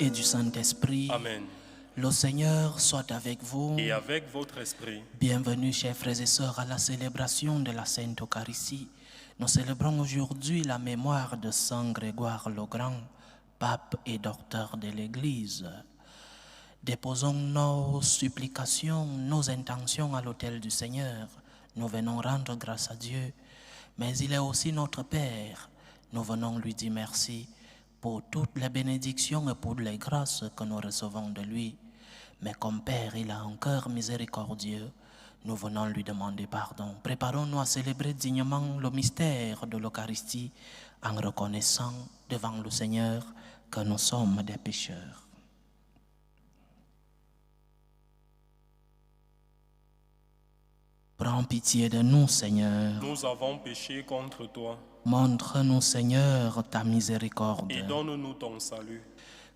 et du Saint-Esprit. Amen. Le Seigneur soit avec vous. Et avec votre esprit. Bienvenue, chers frères et sœurs, à la célébration de la Sainte Eucharistie. Nous célébrons aujourd'hui la mémoire de Saint Grégoire le Grand, pape et docteur de l'Église. Déposons nos supplications, nos intentions à l'autel du Seigneur. Nous venons rendre grâce à Dieu, mais il est aussi notre Père. Nous venons lui dire merci pour toutes les bénédictions et pour les grâces que nous recevons de lui. Mais comme Père, il a un cœur miséricordieux. Nous venons lui demander pardon. Préparons-nous à célébrer dignement le mystère de l'Eucharistie en reconnaissant devant le Seigneur que nous sommes des pécheurs. Prends pitié de nous, Seigneur. Nous avons péché contre toi. Montre-nous, Seigneur, ta miséricorde. Et donne-nous ton salut.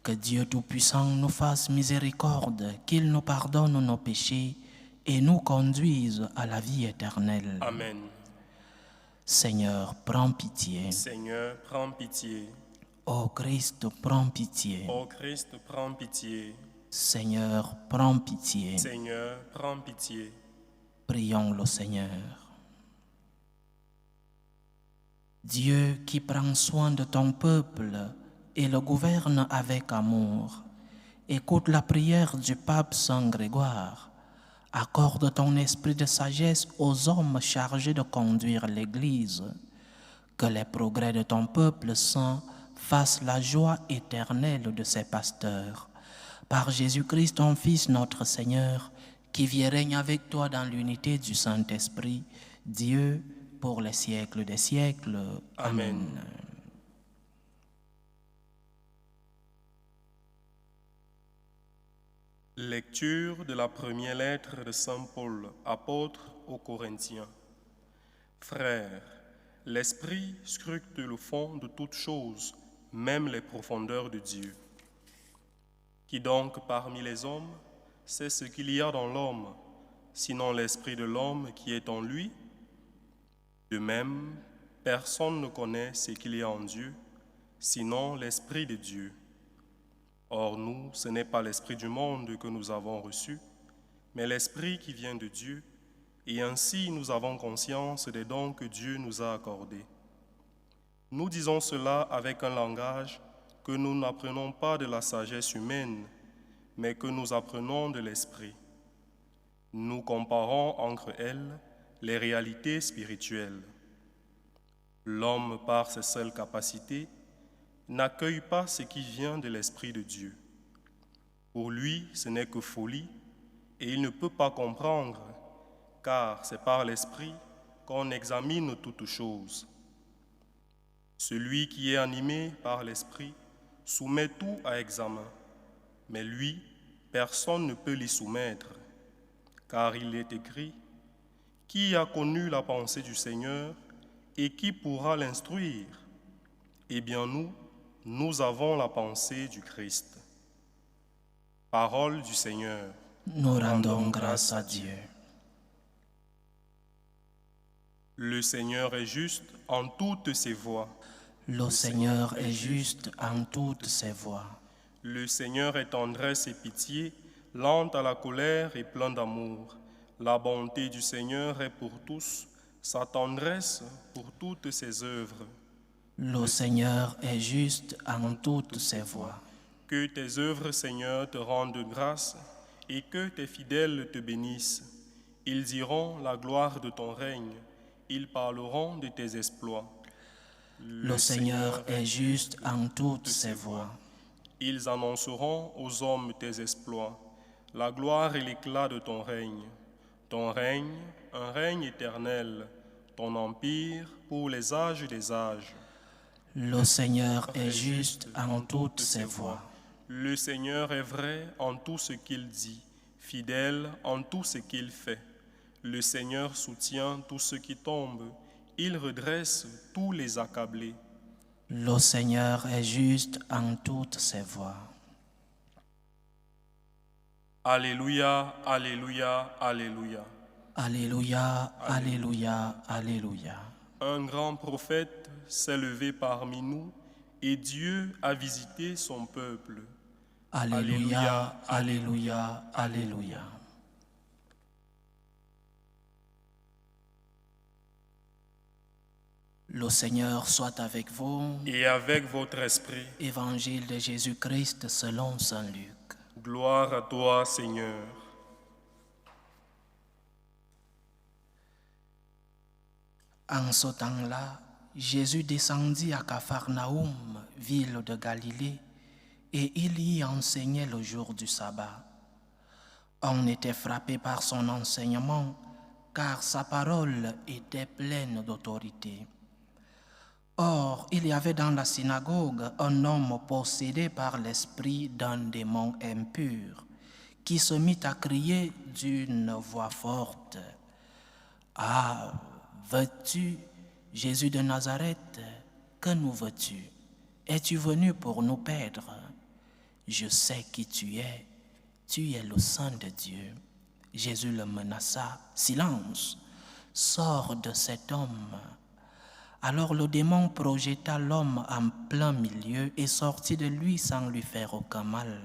Que Dieu Tout-Puissant nous fasse miséricorde, qu'il nous pardonne nos péchés et nous conduise à la vie éternelle. Amen. Seigneur, prends pitié. Seigneur, prends pitié. Ô Christ, prends pitié. Ô Christ, prends pitié. Seigneur, prends pitié. Seigneur, prends pitié. Prions le Seigneur. Dieu qui prend soin de ton peuple et le gouverne avec amour, écoute la prière du pape Saint Grégoire. Accorde ton esprit de sagesse aux hommes chargés de conduire l'Église. Que les progrès de ton peuple saint fassent la joie éternelle de ses pasteurs. Par Jésus-Christ, ton Fils, notre Seigneur, qui vit et règne avec toi dans l'unité du Saint-Esprit, Dieu, pour les siècles des siècles. Amen. Lecture de la première lettre de Saint Paul, apôtre aux Corinthiens. Frères, l'Esprit scrute le fond de toutes choses, même les profondeurs de Dieu. Qui donc parmi les hommes sait ce qu'il y a dans l'homme, sinon l'esprit de l'homme qui est en lui? De même, personne ne connaît ce qu'il y a en Dieu, sinon l'Esprit de Dieu. Or nous, ce n'est pas l'esprit du monde que nous avons reçu, mais l'Esprit qui vient de Dieu, et ainsi nous avons conscience des dons que Dieu nous a accordés. Nous disons cela avec un langage que nous n'apprenons pas de la sagesse humaine, mais que nous apprenons de l'Esprit. Nous comparons entre elles les réalités spirituelles. L'homme, par ses seules capacités, n'accueille pas ce qui vient de l'Esprit de Dieu. Pour lui, ce n'est que folie, et il ne peut pas comprendre, car c'est par l'Esprit qu'on examine toutes choses. Celui qui est animé par l'Esprit soumet tout à examen, mais lui, personne ne peut l'y soumettre, car il est écrit « Qui a connu la pensée du Seigneur et qui pourra l'instruire ?» Eh bien nous avons la pensée du Christ. Parole du Seigneur. Nous rendons grâce à Dieu. Le Seigneur est juste en toutes ses voies. Le Seigneur est juste en toutes ses voies. Le Seigneur est tendresse et pitié, lent à la colère et plein d'amour. La bonté du Seigneur est pour tous, sa tendresse pour toutes ses œuvres. Le Seigneur est juste en toutes ses voies. Que tes œuvres, Seigneur, te rendent grâce et que tes fidèles te bénissent. Ils diront la gloire de ton règne, ils parleront de tes exploits. Le Seigneur est juste en toutes ses voies. Ils annonceront aux hommes tes exploits, la gloire et l'éclat de ton règne. Ton règne, un règne éternel, ton empire pour les âges des âges. Le Seigneur est juste en toutes ses voies. Le Seigneur est vrai en tout ce qu'il dit, fidèle en tout ce qu'il fait. Le Seigneur soutient tous ceux qui tombent, il redresse tous les accablés. Le Seigneur est juste en toutes ses voies. Alléluia, alléluia, alléluia. Alléluia, alléluia, alléluia. Un grand prophète s'est levé parmi nous et Dieu a visité son peuple. Alléluia, Alléluia, Alléluia. Le Seigneur soit avec vous. Et avec votre esprit. Évangile de Jésus-Christ selon saint Luc. Gloire à toi, Seigneur. En ce temps-là, Jésus descendit à Capharnaüm, ville de Galilée, et il y enseignait le jour du sabbat. On était frappé par son enseignement, car sa parole était pleine d'autorité. Or, il y avait dans la synagogue un homme possédé par l'esprit d'un démon impur, qui se mit à crier d'une voix forte. « Ah, veux-tu, Jésus de Nazareth, que nous veux-tu? Es-tu venu pour nous perdre? Je sais qui tu es le Saint de Dieu. » Jésus le menaça. « Silence, sors de cet homme. » Alors le démon projeta l'homme en plein milieu et sortit de lui sans lui faire aucun mal.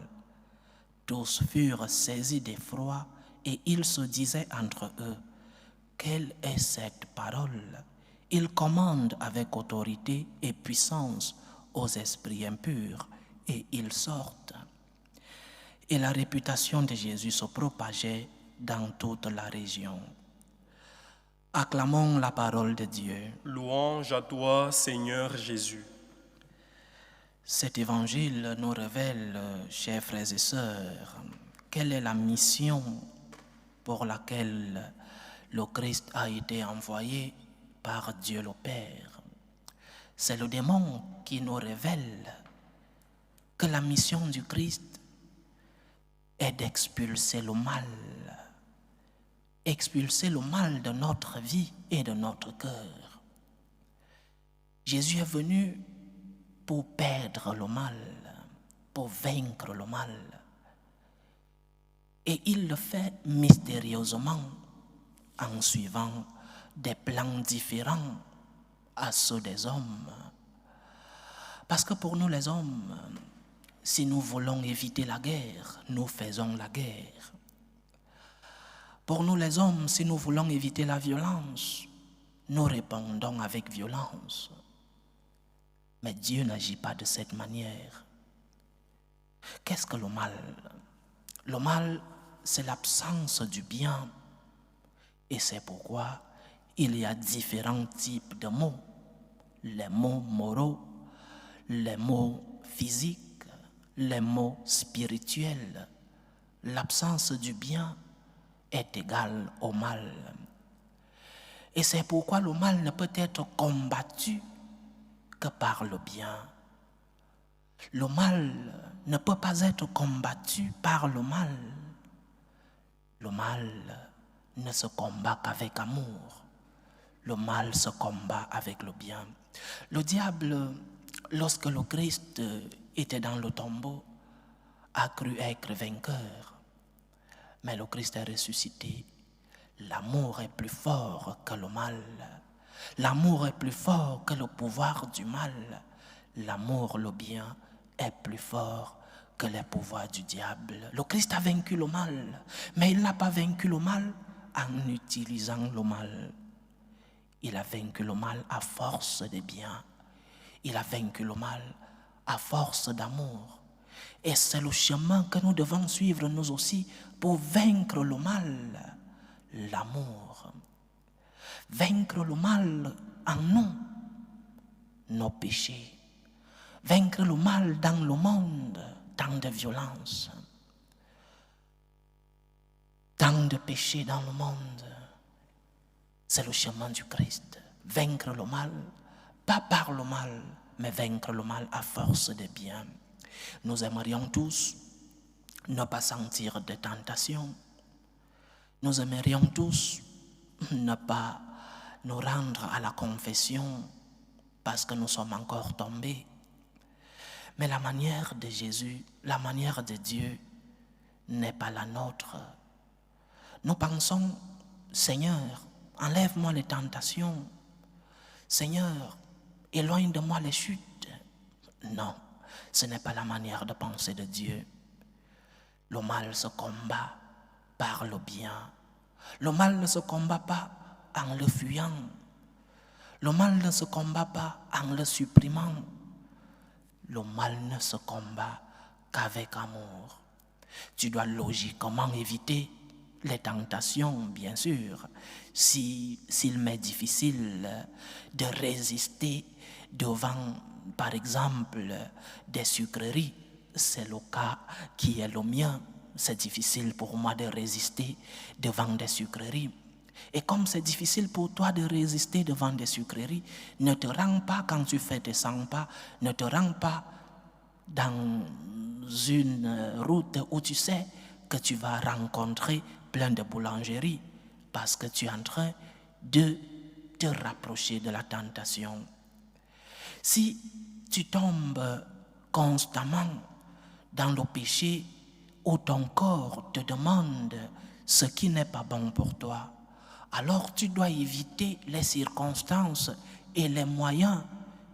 Tous furent saisis d'effroi et ils se disaient entre eux, « Quelle est cette parole? Il commande avec autorité et puissance aux esprits impurs et ils sortent. » Et la réputation de Jésus se propageait dans toute la région. Acclamons la parole de Dieu. Louange à toi, Seigneur Jésus. Cet évangile nous révèle, chers frères et sœurs, quelle est la mission pour laquelle le Christ a été envoyé par Dieu le Père. C'est le démon qui nous révèle que la mission du Christ est d'expulser le mal. Expulser le mal de notre vie et de notre cœur. Jésus est venu pour perdre le mal, pour vaincre le mal. Et il le fait mystérieusement en suivant des plans différents à ceux des hommes. Parce que pour nous les hommes, si nous voulons éviter la guerre, nous faisons la guerre. Pour nous les hommes, si nous voulons éviter la violence, nous répondons avec violence. Mais Dieu n'agit pas de cette manière. Qu'est-ce que le mal? Le mal, c'est l'absence du bien. Et c'est pourquoi il y a différents types de mots. Les mots moraux, les mots physiques, les mots spirituels. L'absence du bien est égale au mal. Et c'est pourquoi le mal ne peut être combattu que par le bien. Le mal ne peut pas être combattu par le mal. Le mal ne se combat qu'avec amour. Le mal se combat avec le bien. Le diable, lorsque le Christ était dans le tombeau, a cru être vainqueur. Mais le Christ est ressuscité. L'amour est plus fort que le mal. L'amour est plus fort que le pouvoir du mal. L'amour, le bien, est plus fort que les pouvoirs du diable. Le Christ a vaincu le mal, mais il n'a pas vaincu le mal en utilisant le mal. Il a vaincu le mal à force de bien. Il a vaincu le mal à force d'amour. Et c'est le chemin que nous devons suivre nous aussi pour vaincre le mal, l'amour. Vaincre le mal en nous, nos péchés. Vaincre le mal dans le monde, tant de violence, tant de péchés dans le monde. C'est le chemin du Christ. Vaincre le mal, pas par le mal, mais vaincre le mal à force de bien. Nous aimerions tous ne pas sentir de tentation. Nous aimerions tous ne pas nous rendre à la confession parce que nous sommes encore tombés. Mais la manière de Jésus, la manière de Dieu n'est pas la nôtre. Nous pensons, Seigneur, enlève-moi les tentations. Seigneur, éloigne de moi les chutes. Non, ce n'est pas la manière de penser de Dieu. Le mal se combat par le bien. Le mal ne se combat pas en le fuyant. Le mal ne se combat pas en le supprimant. Le mal ne se combat qu'avec amour. Tu dois logiquement éviter les tentations, bien sûr. S'il m'est difficile de résister devant, par exemple, des sucreries, c'est le cas qui est le mien. C'est difficile pour moi de résister devant des sucreries. Et comme c'est difficile pour toi de résister devant des sucreries, ne te rends pas quand tu fais tes 100 pas, ne te rends pas dans une route où tu sais que tu vas rencontrer plein de boulangeries parce que tu es en train de te rapprocher de la tentation. Si tu tombes constamment dans le péché où ton corps te demande ce qui n'est pas bon pour toi, alors tu dois éviter les circonstances et les moyens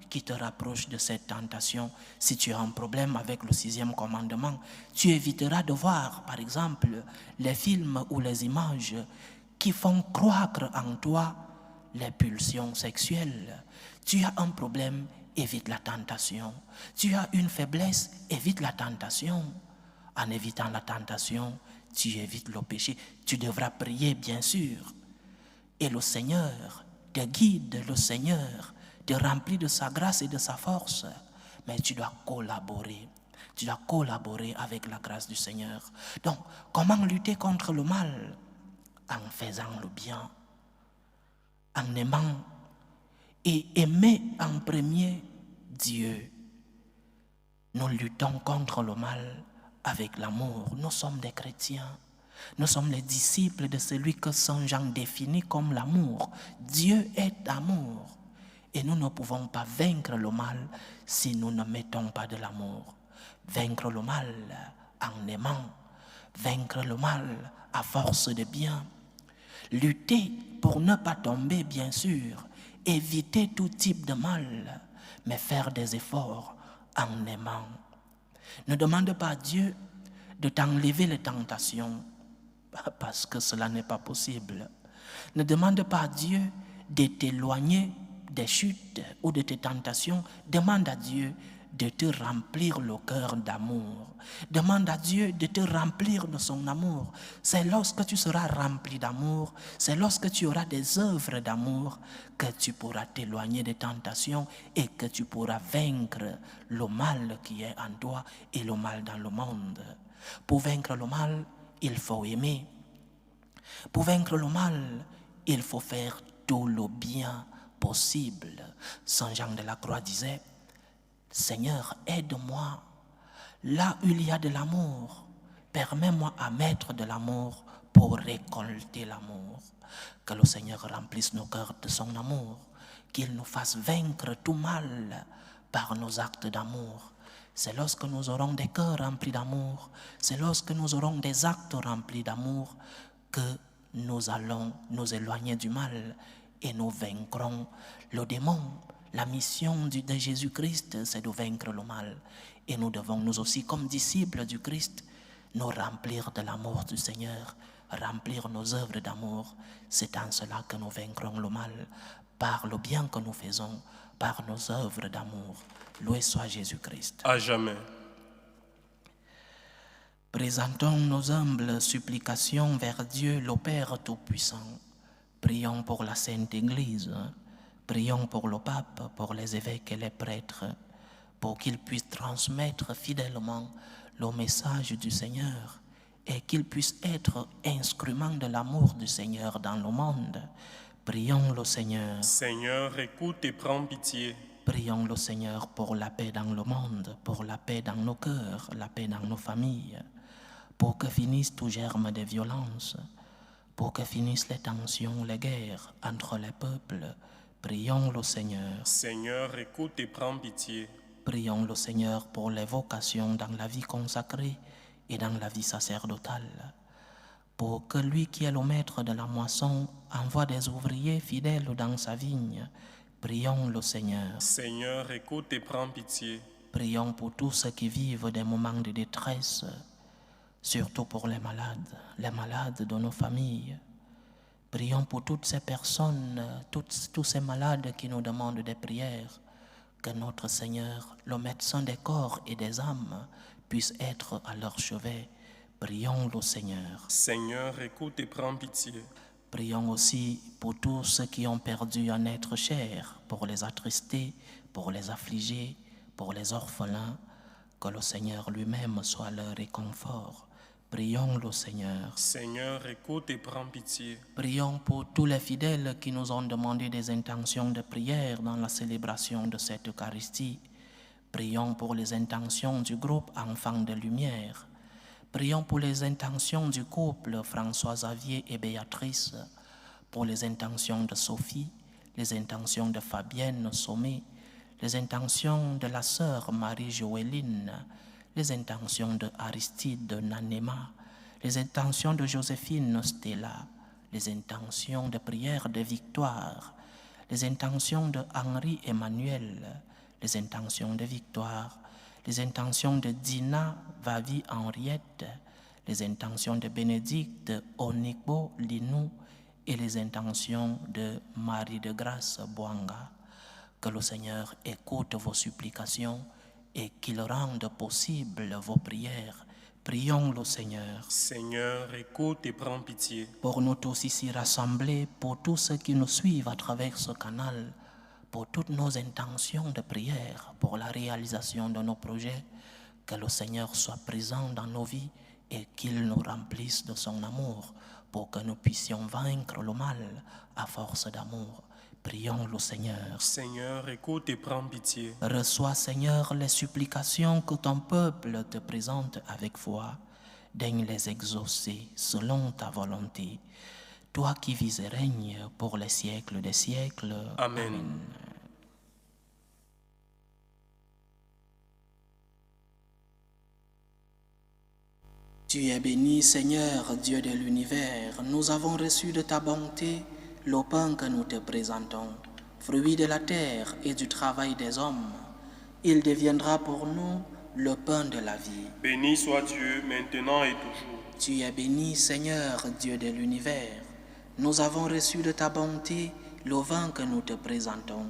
qui te rapprochent de cette tentation. Si tu as un problème avec le 6e commandement, tu éviteras de voir, par exemple, les films ou les images qui font croître en toi les pulsions sexuelles. Tu as un problème, évite la tentation. Tu as une faiblesse, évite la tentation. En évitant la tentation, tu évites le péché. Tu devras prier, bien sûr. Et le Seigneur te guide, le Seigneur te remplit de sa grâce et de sa force. Mais tu dois collaborer. Tu dois collaborer avec la grâce du Seigneur. Donc, comment lutter contre le mal? En faisant le bien, en aimant et aimer en premier Dieu. Nous luttons contre le mal avec l'amour. Nous sommes des chrétiens. Nous sommes les disciples de celui que Saint Jean définit comme l'amour. Dieu est amour. Et nous ne pouvons pas vaincre le mal si nous ne mettons pas de l'amour. Vaincre le mal en aimant. Vaincre le mal à force de bien. Lutter pour ne pas tomber, bien sûr. Éviter tout type de mal. Mais faire des efforts en aimant. Ne demande pas à Dieu de t'enlever les tentations, parce que cela n'est pas possible. Ne demande pas à Dieu de t'éloigner des chutes ou de tes tentations. Demande à Dieu de te remplir le cœur d'amour. Demande à Dieu de te remplir de son amour. C'est lorsque tu seras rempli d'amour, c'est lorsque tu auras des œuvres d'amour que tu pourras t'éloigner des tentations et que tu pourras vaincre le mal qui est en toi et le mal dans le monde. Pour vaincre le mal, il faut aimer. Pour vaincre le mal, il faut faire tout le bien possible. Saint Jean de la Croix disait: Seigneur, aide-moi. Là où il y a de l'amour, permets-moi à mettre de l'amour pour récolter l'amour. Que le Seigneur remplisse nos cœurs de son amour, qu'il nous fasse vaincre tout mal par nos actes d'amour. C'est lorsque nous aurons des cœurs remplis d'amour, c'est lorsque nous aurons des actes remplis d'amour que nous allons nous éloigner du mal et nous vaincrons le démon. La mission de Jésus-Christ, c'est de vaincre le mal. Et nous devons, nous aussi, comme disciples du Christ, nous remplir de l'amour du Seigneur, remplir nos œuvres d'amour. C'est en cela que nous vaincrons le mal, par le bien que nous faisons, par nos œuvres d'amour. Loué soit Jésus-Christ. À jamais. Présentons nos humbles supplications vers Dieu, le Père Tout-Puissant. Prions pour la Sainte Église. Prions pour le pape, pour les évêques et les prêtres, pour qu'ils puissent transmettre fidèlement le message du Seigneur et qu'ils puissent être instruments de l'amour du Seigneur dans le monde. Prions le Seigneur. Seigneur, écoute et prends pitié. Prions le Seigneur pour la paix dans le monde, pour la paix dans nos cœurs, la paix dans nos familles, pour que finisse tout germe de violence, pour que finissent les tensions, les guerres entre les peuples. Prions le Seigneur. Seigneur, écoute et prends pitié. Prions le Seigneur pour les vocations dans la vie consacrée et dans la vie sacerdotale, pour que lui qui est le maître de la moisson envoie des ouvriers fidèles dans sa vigne. Prions le Seigneur. Seigneur, écoute et prends pitié. Prions pour tous ceux qui vivent des moments de détresse, surtout pour les malades de nos familles. Prions pour toutes ces personnes, tous ces malades qui nous demandent des prières, que notre Seigneur, le médecin des corps et des âmes, puisse être à leur chevet. Prions le Seigneur. Seigneur, écoute et prends pitié. Prions aussi pour tous ceux qui ont perdu un être cher, pour les attristés, pour les affligés, pour les orphelins, que le Seigneur lui-même soit leur réconfort. Prions le Seigneur. Seigneur, écoute et prends pitié. Prions pour tous les fidèles qui nous ont demandé des intentions de prière dans la célébration de cette Eucharistie. Prions pour les intentions du groupe Enfants de Lumière. Prions pour les intentions du couple François-Xavier et Béatrice, pour les intentions de Sophie, les intentions de Fabienne Sommet, les intentions de la sœur Marie-Joéline, les intentions de Aristide Nanema, les intentions de Joséphine Stella, les intentions de prière de Victoire, les intentions de Henri Emmanuel, les intentions de Victoire, les intentions de Dina Vavi Henriette, les intentions de Bénédicte Onigbo Linou et les intentions de Marie de Grâce Boanga. Que le Seigneur écoute vos supplications et qu'il rende possible vos prières. Prions le Seigneur. Seigneur, écoute et prends pitié. Pour nous tous ici rassemblés, pour tous ceux qui nous suivent à travers ce canal, pour toutes nos intentions de prière, pour la réalisation de nos projets, que le Seigneur soit présent dans nos vies et qu'il nous remplisse de son amour pour que nous puissions vaincre le mal à force d'amour. Prions le Seigneur. Seigneur, écoute et prends pitié. Reçois, Seigneur, les supplications que ton peuple te présente avec foi. Daigne les exaucer selon ta volonté. Toi qui vis et règnes pour les siècles des siècles. Amen. Amen. Tu es béni, Seigneur, Dieu de l'univers. Nous avons reçu de ta bonté le pain que nous te présentons, fruit de la terre et du travail des hommes. Il deviendra pour nous le pain de la vie. Béni soit Dieu, maintenant et toujours. Tu es béni, Seigneur, Dieu de l'univers. Nous avons reçu de ta bonté le vin que nous te présentons,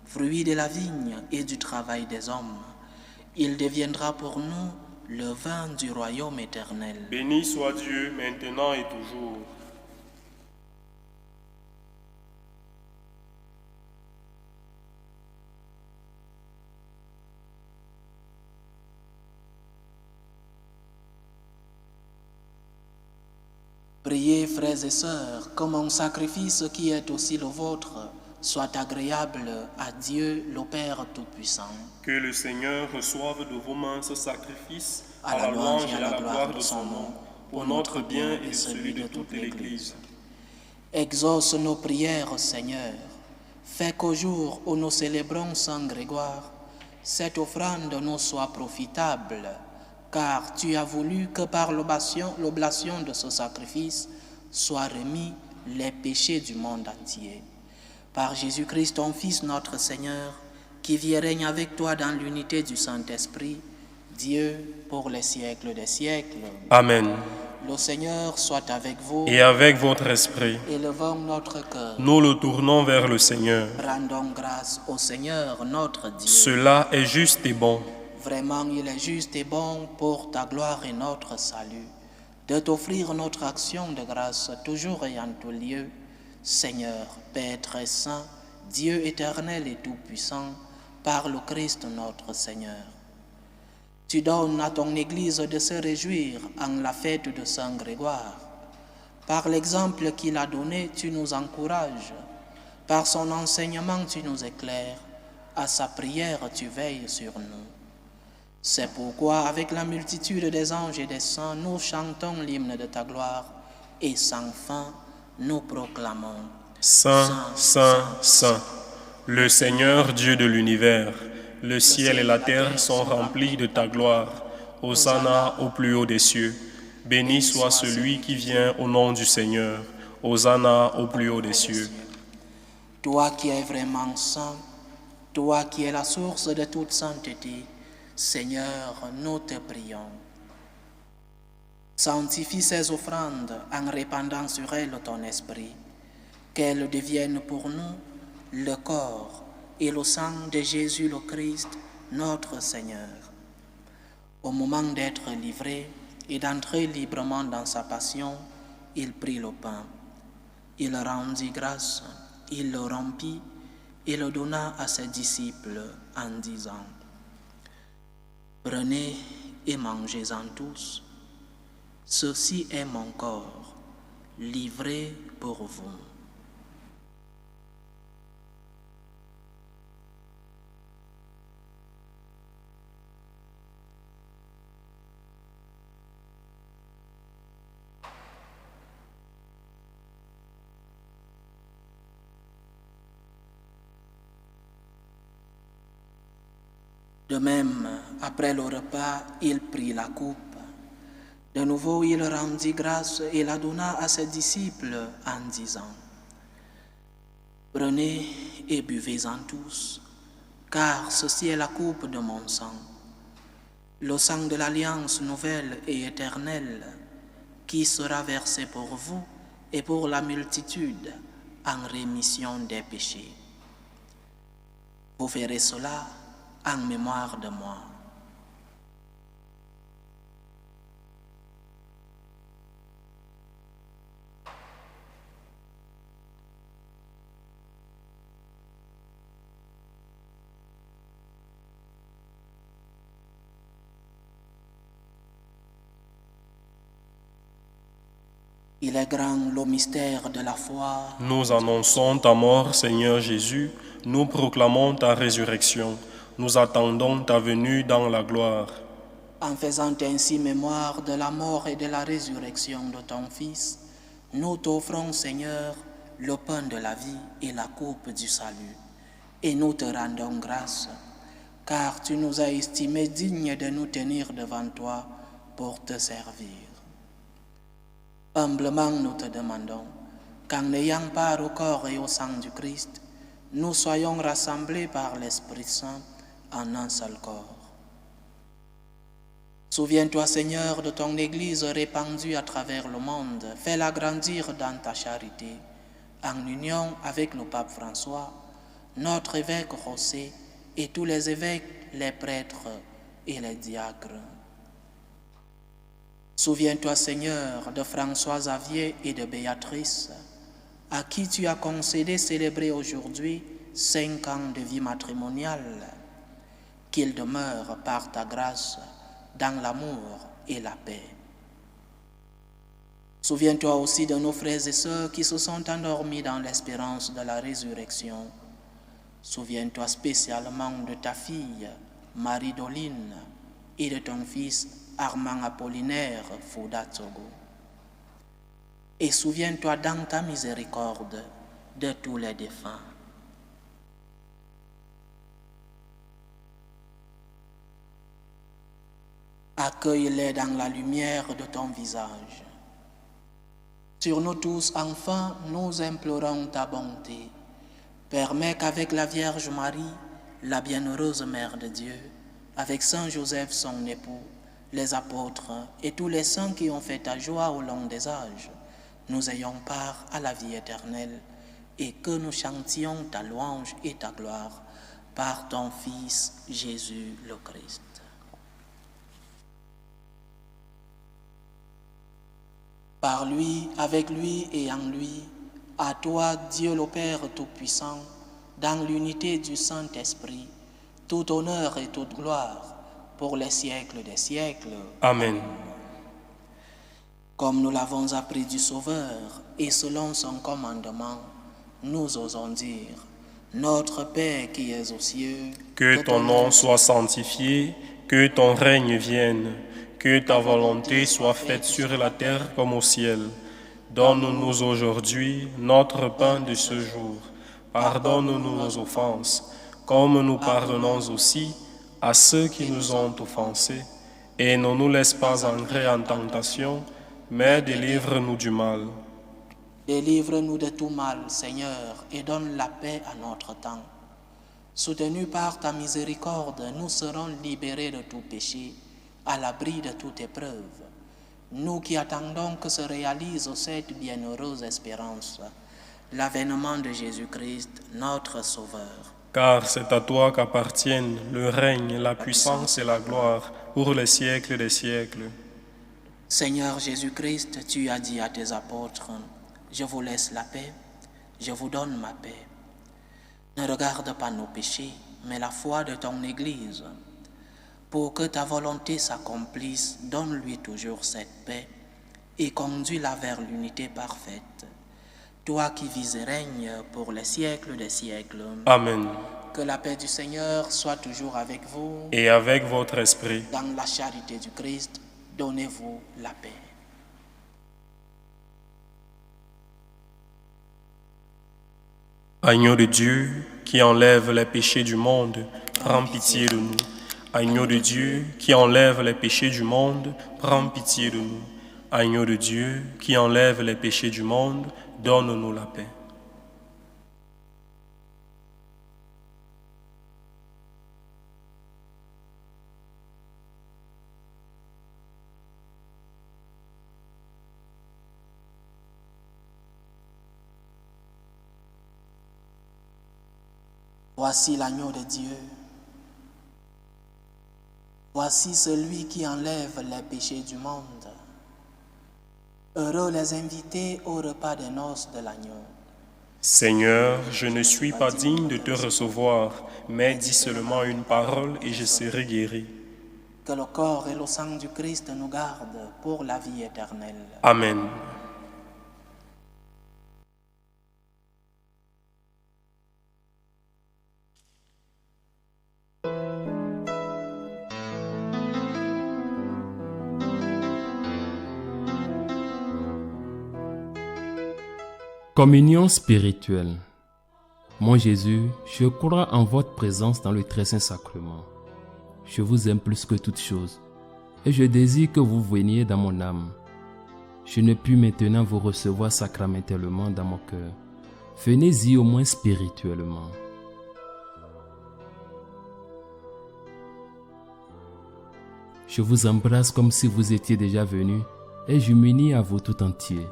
fruit de la vigne et du travail des hommes. Il deviendra pour nous le vin du royaume éternel. Béni soit Dieu, maintenant et toujours. Priez, frères et sœurs, que mon sacrifice qui est aussi le vôtre soit agréable à Dieu, le Père Tout-Puissant. Que le Seigneur reçoive de vos mains ce sacrifice à la louange et à la gloire de son nom, pour notre bien et celui de toute l'Église. Exauce nos prières, Seigneur. Fais qu'au jour où nous célébrons Saint Grégoire, cette offrande nous soit profitable, car tu as voulu que par l'oblation de ce sacrifice soient remis les péchés du monde entier. Par Jésus-Christ, ton Fils, notre Seigneur, qui vit et règne avec toi dans l'unité du Saint-Esprit, Dieu pour les siècles des siècles. Amen. Le Seigneur soit avec vous. Et avec votre esprit. Élevons notre cœur. Nous le tournons vers le Seigneur. Rendons grâce au Seigneur, notre Dieu. Cela est juste et bon. Vraiment, il est juste et bon pour ta gloire et notre salut, de t'offrir notre action de grâce toujours et en tout lieu. Seigneur, Père très saint, Dieu éternel et tout-puissant, par le Christ notre Seigneur. Tu donnes à ton Église de se réjouir en la fête de Saint Grégoire. Par l'exemple qu'il a donné, tu nous encourages. Par son enseignement, tu nous éclaires. À sa prière, tu veilles sur nous. C'est pourquoi, avec la multitude des anges et des saints, nous chantons l'hymne de ta gloire et sans fin, nous proclamons. Saint, Saint, Saint, le Seigneur Dieu de l'univers, le ciel et la terre sont remplis de ta gloire. Hosanna au plus haut des cieux. Béni soit celui qui vient au nom du Seigneur. Hosanna au plus haut des cieux. Toi qui es vraiment saint, toi qui es la source de toute sainteté, Seigneur, nous te prions. Sanctifie ces offrandes en répandant sur elles ton esprit, qu'elles deviennent pour nous le corps et le sang de Jésus le Christ, notre Seigneur. Au moment d'être livré et d'entrer librement dans sa passion, il prit le pain. Il rendit grâce, il le rompit et le donna à ses disciples en disant: « Prenez et mangez-en tous. Ceci est mon corps, livré pour vous. » De même, après le repas, il prit la coupe. De nouveau, il rendit grâce et la donna à ses disciples en disant: « Prenez et buvez-en tous, car ceci est la coupe de mon sang, le sang de l'alliance nouvelle et éternelle, qui sera versé pour vous et pour la multitude en rémission des péchés. Vous ferez cela en mémoire de moi. » Il est grand le mystère de la foi. Nous annonçons ta mort, Seigneur Jésus, nous proclamons ta résurrection, nous attendons ta venue dans la gloire. En faisant ainsi mémoire de la mort et de la résurrection de ton Fils, nous t'offrons, Seigneur, le pain de la vie et la coupe du salut, et nous te rendons grâce, car tu nous as estimés dignes de nous tenir devant toi pour te servir. Humblement, nous te demandons qu'en n'ayant part au corps et au sang du Christ, nous soyons rassemblés par l'Esprit Saint en un seul corps. Souviens-toi, Seigneur, de ton Église répandue à travers le monde. Fais-la grandir dans ta charité, en union avec le pape François, notre évêque José et tous les évêques, les prêtres et les diacres. Souviens-toi, Seigneur, de François Xavier et de Béatrice, à qui tu as concédé célébrer aujourd'hui 5 ans de vie matrimoniale, qu'ils demeurent par ta grâce dans l'amour et la paix. Souviens-toi aussi de nos frères et sœurs qui se sont endormis dans l'espérance de la résurrection. Souviens-toi spécialement de ta fille, Marie-Doline, et de ton fils, Armand Apollinaire Fouda Togo. Et souviens-toi dans ta miséricorde de tous les défunts. Accueille-les dans la lumière de ton visage. Sur nous tous, enfin, nous implorons ta bonté. Permets qu'avec la Vierge Marie, la bienheureuse Mère de Dieu, avec Saint Joseph son époux, les apôtres et tous les saints qui ont fait ta joie au long des âges, nous ayons part à la vie éternelle et que nous chantions ta louange et ta gloire par ton Fils Jésus le Christ. Par lui, avec lui et en lui, à toi, Dieu le Père Tout-Puissant, dans l'unité du Saint-Esprit, tout honneur et toute gloire pour les siècles des siècles. Amen. Comme nous l'avons appris du Sauveur et selon son commandement, nous osons dire: Notre Père qui es aux cieux, que ton nom soit sanctifié, que ton règne vienne, que ta volonté soit faite sur la terre comme au ciel. Donne-nous aujourd'hui notre pain de ce jour. Pardonne-nous nos offenses, comme nous pardonnons aussi à ceux qui nous ont offensés. Et ne nous laisse pas entrer en tentation, mais délivre-nous du mal. Délivre-nous de tout mal, Seigneur, et donne la paix à notre temps. Soutenus par ta miséricorde, nous serons libérés de tout péché, à l'abri de toute épreuve, nous qui attendons que se réalise cette bienheureuse espérance, l'avènement de Jésus-Christ, notre Sauveur. Car c'est à toi qu'appartiennent le règne, la puissance et la gloire pour les siècles des siècles. Seigneur Jésus-Christ, tu as dit à tes apôtres, « Je vous laisse la paix, je vous donne ma paix. Ne regarde pas nos péchés, mais la foi de ton Église. Pour que ta volonté s'accomplisse, donne-lui toujours cette paix et conduis-la vers l'unité parfaite. Toi qui vis et règnes pour les siècles des siècles. Amen. Que la paix du Seigneur soit toujours avec vous. Et avec votre esprit. Dans la charité du Christ, donnez-vous la paix. Agneau de Dieu, qui enlève les péchés du monde, prends pitié de nous. Agneau de Dieu, qui enlève les péchés du monde, prends pitié de nous. Agneau de Dieu, qui enlève les péchés du monde, donne-nous la paix. Voici l'agneau de Dieu. Voici celui qui enlève les péchés du monde. Heureux les invités au repas des noces de l'agneau. Seigneur, je ne suis pas digne de te recevoir, mais dis seulement une parole et je serai guéri. Que le corps et le sang du Christ nous gardent pour la vie éternelle. Amen. Communion spirituelle. Mon Jésus, je crois en votre présence dans le très saint sacrement. Je vous aime plus que toute chose et je désire que vous veniez dans mon âme. Je ne puis maintenant vous recevoir sacramentellement dans mon cœur. Venez-y au moins spirituellement. Je vous embrasse comme si vous étiez déjà venu et je m'unis à vous tout entier.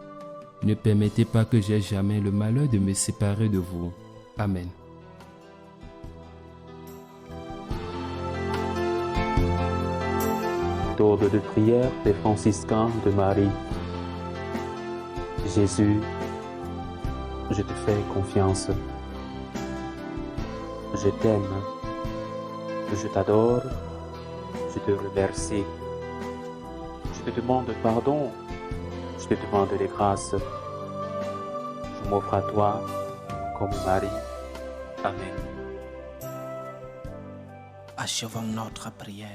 Ne permettez pas que j'aie jamais le malheur de me séparer de vous. Amen. Méthode de prière des franciscains de Marie. Jésus, je te fais confiance. Je t'aime. Je t'adore. Je te remercie. Je te demande pardon. Je te demande les grâces. Je m'offre à toi comme Marie. Amen. Achevons notre prière.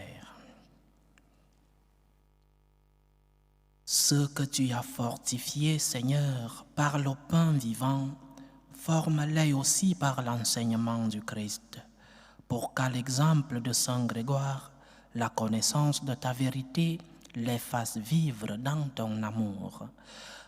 Ce que tu as fortifié, Seigneur, par le pain vivant, forme-les aussi par l'enseignement du Christ, pour qu'à l'exemple de Saint Grégoire, la connaissance de ta vérité les fasse vivre dans ton amour.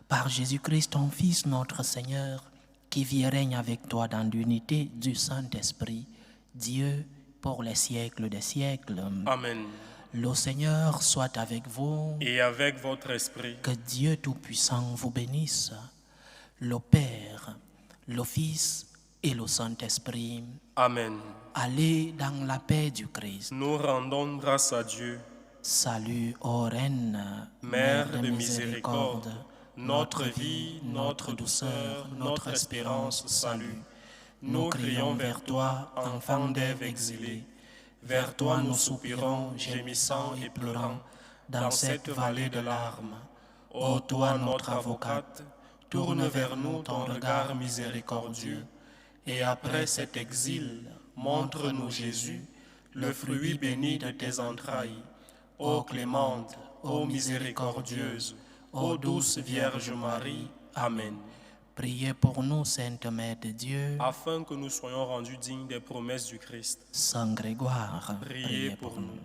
Par Jésus-Christ, ton Fils, notre Seigneur, qui vit et règne avec toi dans l'unité du Saint-Esprit, Dieu, pour les siècles des siècles. Amen. Le Seigneur soit avec vous. Et avec votre esprit. Que Dieu Tout-Puissant vous bénisse, le Père, le Fils et le Saint-Esprit. Amen. Allez dans la paix du Christ. Nous rendons grâce à Dieu. Salut, ô Reine, Mère de miséricorde, notre vie, notre douceur, notre espérance, salut. Nous crions vers toi, enfant d'Ève exilée. Vers toi nous soupirons, gémissant et pleurant, dans cette vallée de larmes. Ô toi, notre avocate, tourne vers nous ton regard miséricordieux, et après cet exil, montre-nous Jésus, le fruit béni de tes entrailles. Ô clémente, ô miséricordieuse, ô douce Vierge Marie. Amen. Priez pour nous, Sainte Mère de Dieu, Afin que nous soyons rendus dignes des promesses du Christ. Saint Grégoire, Priez pour nous.